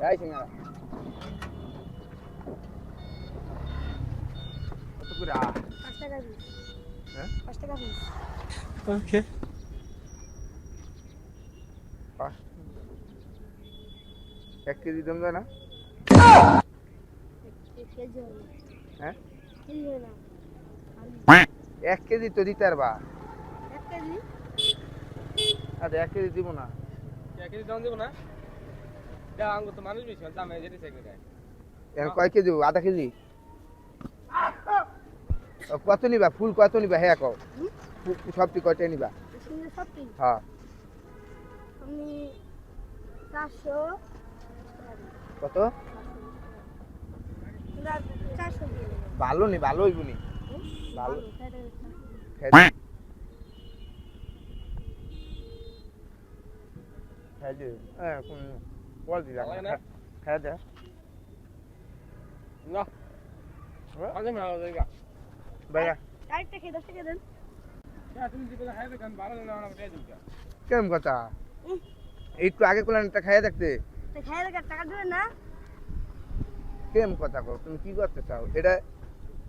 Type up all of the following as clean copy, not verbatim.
এই সিঙ্গারা কত করে 5 টাকা পিস। হ্যাঁ 5 টাকা পিস। ওকে। 1 কেজি দাম যায় না? কেজি হবে। হ্যাঁ কেজি হয় না। 1 কেজি তো দিতে পারবা। 1 কেজি? আরে 1 কেজি দিব না। 1 কেজি দাম দেব না? যা আঙ্গুর তো মানুষ বেশি দাম যেতে চাই না। এর কয় কেজি? আধা কেজি? কত নিবা? ফুল কত নিবা? হ্যাঁ কও। সবটি কয়টা নিবা? সুন্দর সবটি। হ্যাঁ আমি 400 কত? 400 দিয়ে দেব। ভালো নি ভালো হইব নি ভালো খাইতে খাই খাই দে কোন বল দিলা খাই দে না আগে না লাগা ভাইয়া আরেকটা খেয়ে 10 টাকা দেন। যা তুমি দিবে খাইবে কারণ 12 না আমরা দিয়ে দিই কেমন কথা একটু আগে কোলানটা খাইয়া দেখতে তো খাইলে টাকা দিবেন না? কেমন কথা কও তুমি কি করতে চাও এটা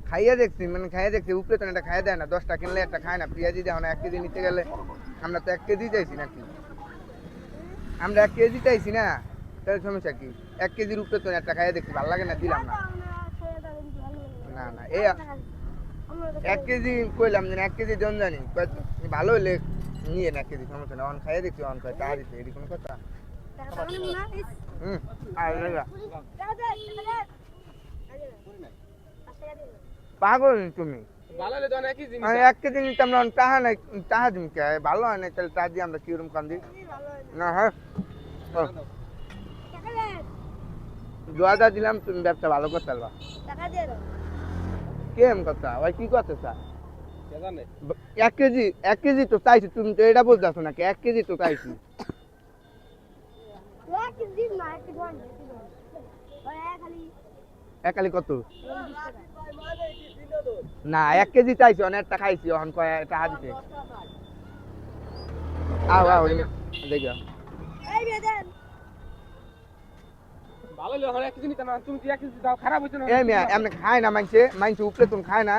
খাইয়া দেখছি মানে খাইয়া দেখছি উপরে তো এটা খাইয়া দেয় না 10টা কিনলে একটা খায় না পেঁয়াজি দেওয়া না 1 কেজি নিতে গেলে আমরা তো 1 কেজি চাইছি নাকি আমরা 1 কেজি চাইছি না তাহলে সমস্যা কি 1 কেজির উপরে তো একটা খাইয়া দেখছি ভালো লাগে না দিলাম না না না এই 1 কেজি কইলাম যে 1 কেজি জন জানি ভালো হইলে নিয়ে না 1 কেজি সমস্যা না অন খাইয়া দেখছি অন খাই টাকা দিতে এরকম কথা আর লাগা পাগল তুমি ভালো হলে তো অনেক কিছু জিনিস আমি 1 কেজি নিতাম না টাকা নাই টাকা দিম কে ভালো হয় না তাহলে টাকা দিয়ে আমরা কিরম কান্দি না হ্যাঁ জোয়াদা দিলাম তুমি ব্যবসা ভালো করতে পারবা কেম কথা ভাই কি করতে চা জানে 1 কেজি তো চাইছি তুমি তো এটা বলতেছো নাকি 1 কেজি তো চাইছি একালি কত না 1 কেজি চাইছি অনেকটা খাইছি অন কয় টাকা দিতে আও আও দেখো ভালো হলে অনেক কিছু নিতে না তুমি 1 কেজি দাও খারাপ হইতো না এই মিয়া এমনি খায় না মানছে উপরে তুমি খায় না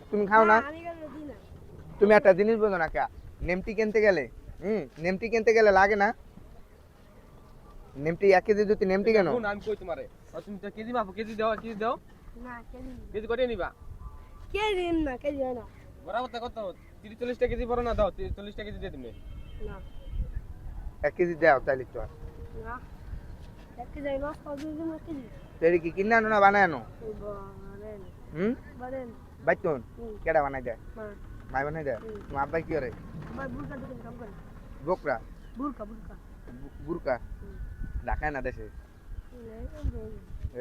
তুমি খাও না তুমি একটা জিনিস বোঝো না কে নেমটি কিনতে গেলে নেমটি কিনতে গেলে লাগে না নেমটি 1 কেজি যদি নেমটি কেন আমি কই তোমারে তুমি তো কেজি মাপো কেজি দাও না কেজি কত নিবা কেজি না কেজি হয় না বরাবর কত 30 40 কেজি বড় না দাও 40 কেজি দিয়ে দিবে না 1 কেজি দাও তাইলে তো না এক কেজি না সবই দিন এক কেজি তেরি কি কিনা আনো না বানায় আনো বারেন বারেন বাইতুন কেডা বানাই দেয় বারেন মাই বানাই দেয় তোমার আব্বাই কি করে আমার বুরকা দিকে কাম করে বকরা বুরকা বুরকা ঢাকায় না দেশে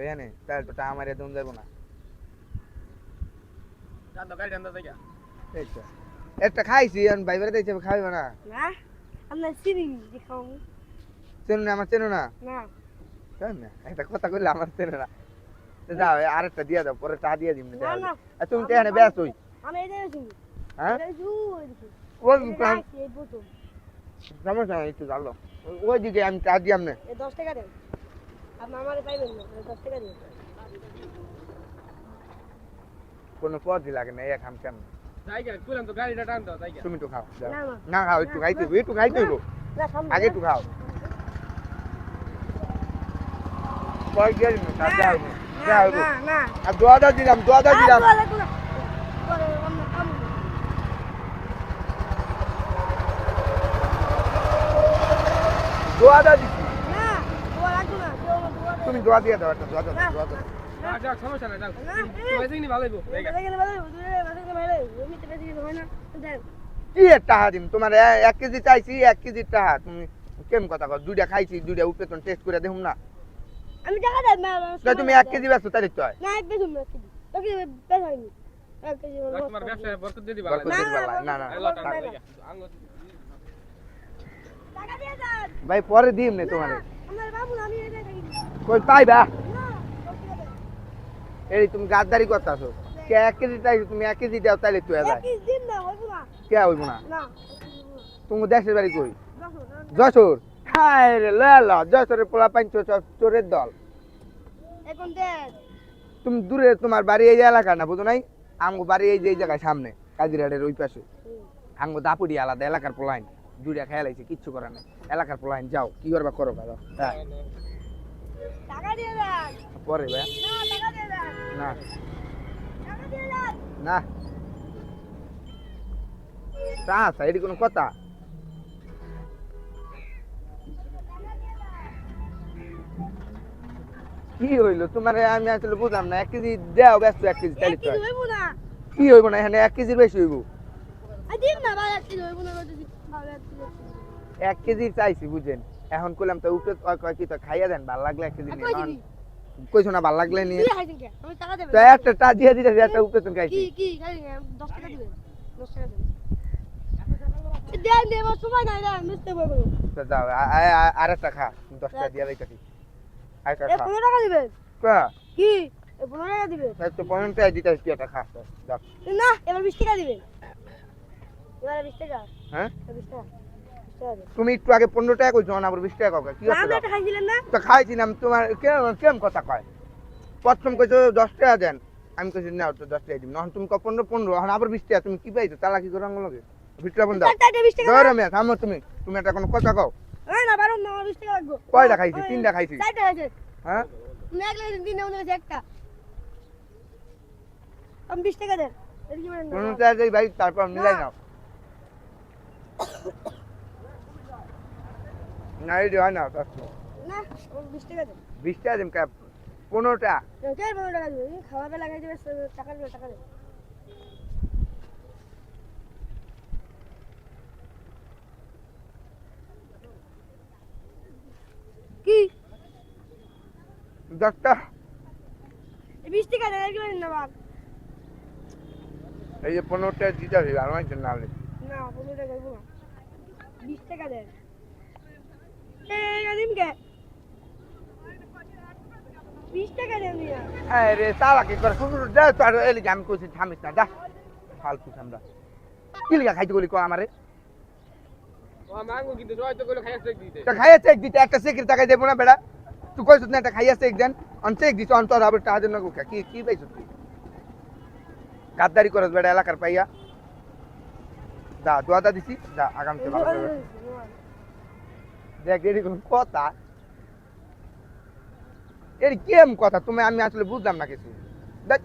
এখানে তাহলে তো টাকা মারিয়া দম যাবো না দাদা গাড়ি আনতে যাই এই তো একটা খাইছি আমি ভাইবারে দিয়েছি খাইব না না আমরা সিরিং দেখাও চেনো না আমার চেনো না না তাই না একটা কথা কইলে আমার চেনো না তো যাও আরেকটা দিয়ে দাও পরে চা দিয়ে দিম না না আর তুমি তো এখানে ব্যস্ত হই আমি এই দেখি হ্যাঁ এই জুই ওই এই বোতল সমস্যা নাই একটু জানো ওই দিকে আমি চা দিয়াম না এই 10 টাকা দেন আপনি আমারে পাইবেন না 10 টাকা দিন কোনো পদই লাগে না এক হাম কেন যাই গেল কইলাম তো গাড়িটা টান দাও যাই গেল তুমি তো খাও যাও। না না না খাও একটু খাইতে হইব, একটু খাইতে হইব। না সামনে আগে একটু খাও পরে দিয়ে দিন না যাও যাও না না আর দোয়াদা দিলাম দোয়াদা দিছি তুমি দোয়া দিয়ে দাও একটা দোয়া দাও যাও সমস্যা নাই যাও তুমি যাইনি ভালো হইবো যাই গেল কি টাকা দিম তোমার 1 কেজি চাইছি 1 কেজি টাকা তুমি কেমন কথা কও দুইটা খাইছি দুইটা উপরে তো টেস্ট করে দেখুম না আমি টাকা দেব না তাই তুমি 1 কেজি ব্যস্ত তাই তো হয় না এক কেজি না কেজি তোকে বেশ হয়নি 1 কেজি তোমার ব্যবসায় বরকত দিয়ে দিবা বরকত দিয়ে দিবা, না, না। আল্লাহ টাকা আঙ্গুর টাকা দিয়ে দেন ভাই পরে দিম না তোমারে আমার বাবু আমি এই টাকা দিই কই পাইবা না এই তুমি গাদ্দারি করতাছো কে 1 কেজি চাইছি তুমি 1 কেজি দাও তাইলে তো যায় এক কেজি দিন না হইব না কে হইব না না তুমি দেশের বাড়ি কই দেখো যশোর হায় রে ল যশোরের পোলা পাঞ্চ চোরের দল। এখন দেন তুমি দূরে তোমার বাড়ি এই যে এলাকা না বুঝো নাই, আমগো বাড়ি এই যে এই জায়গায় সামনে কাজিরাটের ওই পাশে। আমগো দাপুরি আলাদা এলাকার পোলাইন দুইটা খেয়াল আইছে কিচ্ছু করার নাই এলাকার পোলাইন যাও কি করবা করো কারো হ্যাঁ টাকা দিয়ে দেন পরে ভাই না টাকা দিয়ে দেন না টাকা দিয়ে দেন না তা এটি কোনো কথা? কি হইলো তোমার আমি আসলে বুঝলাম না 1 কেজি দাও ব্যস্ত 1 কেজি তাহলে কি হইব না কি হইব না এখানে 1 কেজির বেশি হইব দিন না ভাই কি হইব না যদি ভালো 1 কেজি চাইছি বুঝেন এখন কইলাম তো উপরে কয় কি তো খাইয়া দেন ভালো লাগলে 1 কেজি কই নিয়ে দিবি কইছো না ভালো লাগলে নিয়ে কি খাইছেন কে আমি টাকা দেব তো একটা টা দিয়ে দিতে একটা উপরে তুমি খাইছি কি খাইছেন 10 টাকা দিবেন 10 টাকা দিবেন দেন দেব সময় নাই না মিস্তে বলবো তো দাও আরেকটা খা 10 টাকা দিয়ে রাখছি আরেকটা এ খা 15 টাকা দিবেন কা কি এ 15 টাকা দিবেন তাই তো 15 টাকা দিতে আসছি একটা খা দাও না এবার 20 টাকা দিবেন এবার 20 টাকা হ্যাঁ 20 টাকা 20 টাকা দিবেন তুমি একটু আগে 15 টাকা কইছো না আবার 20 টাকা কাউকে কি না হচ্ছে আমি একটা খাইছিলেন না তো খাইছিলাম তোমার কেমন কথা কয় প্রথম কইছো 10 টাকা দেন আমি কইছি না তো 10 টাকা দিম না তুমি 15 এখন আবার 20 টাকা তুমি কি পাইছো তালা কি করে আঙ্গুল লাগে ভিতরে বন্ধ দাও 20 টাকা ধরো মে থামো তুমি একটা কোনো কথা কও না বারো না 20 টাকা লাগবে কয়টা খাইছি 3টা খাইছি 4টা খাইছে হ্যাঁ তুমি এক লাগে দিনে মনে হচ্ছে একটা আমি 20 টাকা দেন এর কি বলেন 15 টাকা দেই ভাই তারপর মিলাই নাও না এই হয় না না 20 টাকা দেন 20 টাকা দিম কা 15 টাকা কে 15 টাকা দিবেন খাওয়া দাওয়া লাগাই দিবে টাকা দিবে টাকা দিবে কি 10 টাকা 20 টাকা দেন এর কি বলেন না বাপ এই যে 15 টাকা দিতে হবে আমার জন্য না না 15 টাকা দেবো না 20 টাকা দেন দিন কে 20 টাকা দেন মিয়া আরে সালা কি করে শুরু দে তো আর এলি আমি কইছি থামিস না যা ফালতু সামরা কি লিগা খাইতে বলি কো আমারে ও মাঙ্গো কিন্তু সবাই তো কইলো খাইয়া চেক দিতে তা খাইয়া চেক দিতে একটা সেকেন্ড টাকা দেব না বেড়া তুই কইছ না একটা খাইয়া চেক দেন অন চেক দিছ অন তোর আবার টাকা দেন না কোকা কি কি পাইছ তুই গাদ্দারি করছ বেড়া এলাকার পাইয়া দা দোয়াদা দিছি দা আগামতে ভালো করে দেখ এর কোন কথা এর কেম কথা তুমি আমি আসলে বুঝলাম না কিছু দেখ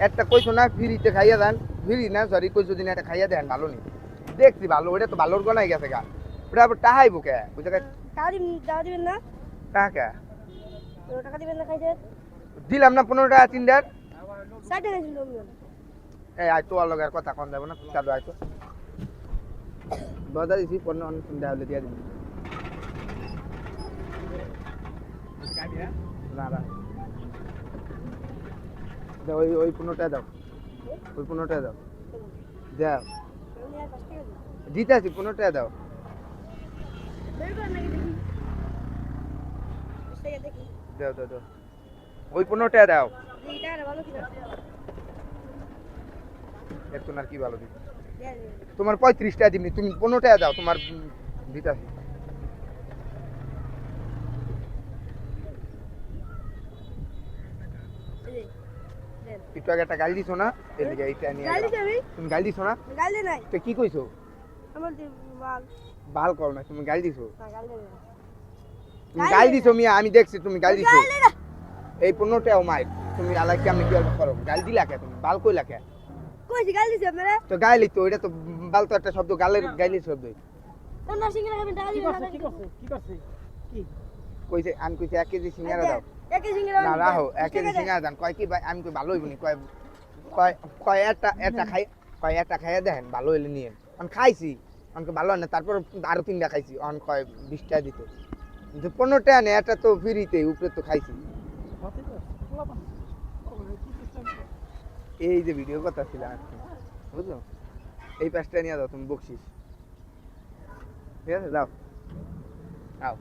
একটা কইছো না ফ্রিতে খাইয়া দেন ফ্রি না সরি কইছো দিন একটা খাইয়া দেন ভালো নি দেখছি ভালো ওটা তো ভালোর গনাই গেছে গা ওটা আবার টাহাইবো কে ওই জায়গায় টাকা দিবেন না টাকা 15 টাকা দিবেন না খাইতে দিলাম না 15 টাকা 3 টাকা 60 টাকা দিন তুমি এই আয় তো অলগের কথা কোন যাব না চালু আয় তো বাজার দিছি 15 অন 3 টাকা হলে দিয়া দিন না না দাও ওই 15 টাকা দাও ওই 15 টাকা দাও দাও আমি আর 5 টাকা দিই দিতে আছি 15 টাকা দাও বের কর নাকি দেখি 20 টাকা দেখি দাও দাও দাও ওই 15 টাকা দাও এই টাকাটা ভালো কিনা এত না কি ভালো দিই দেন তোমার 35 টাকা দিবনি তুমি 15 টাকা দাও তোমার দিতে আছি এই দেন একটু আগে একটা গাড়ি দিছো না এই দিকে এইটা নিয়ে গালি গেলাম। দেবি তুমি গাড়ি দিছো না গালি নাই তো কি কইছো আমার বাল ভাল করো না তুমি গাড়ি দিছো না গালি দেবে তুমি গাড়ি দিছো মিয়া আমি দেখছি তুমি গাড়ি দিছো গালি না এই 15 টাকা মাইক তুমি আলাই কেমনে কি করো গাড়ি দিলা কে তুমি বাল কইলা কে কইছি গালি দিছি আপনারা তো গাইলি তো এটা তো বাল তো একটা শব্দ গালের গাইলির শব্দ তোমরা সিঙ্গেল খাবেন টাকা দিবেন না কি করছে কি কইছে আমি কইছে 1 কেজি সিঙ্গারা দাও এক সিঙ্গেল না রাহো 1 কেজি সিঙ্গারা দেন কয় কি ভাই আমি কই ভালো হইবনি কয় কয় কয় একটা খাই কয় একটা খাইয়া দেন ভালো হইলে নিয়ে আমি খাইছি আমাকে ভালো না তারপর আরো 3টা খাইছি অন কয় 20 টাকা দিত কিন্তু 15 টাকা নেই এটা তো ফ্রিতে উপরে তো খাইছি এই যে ভিডিও কথা ছিল আজকে বুঝছো এই পাঁচটা নিয়ে দাও তুমি বকশিস ঠিক আছে দাও আও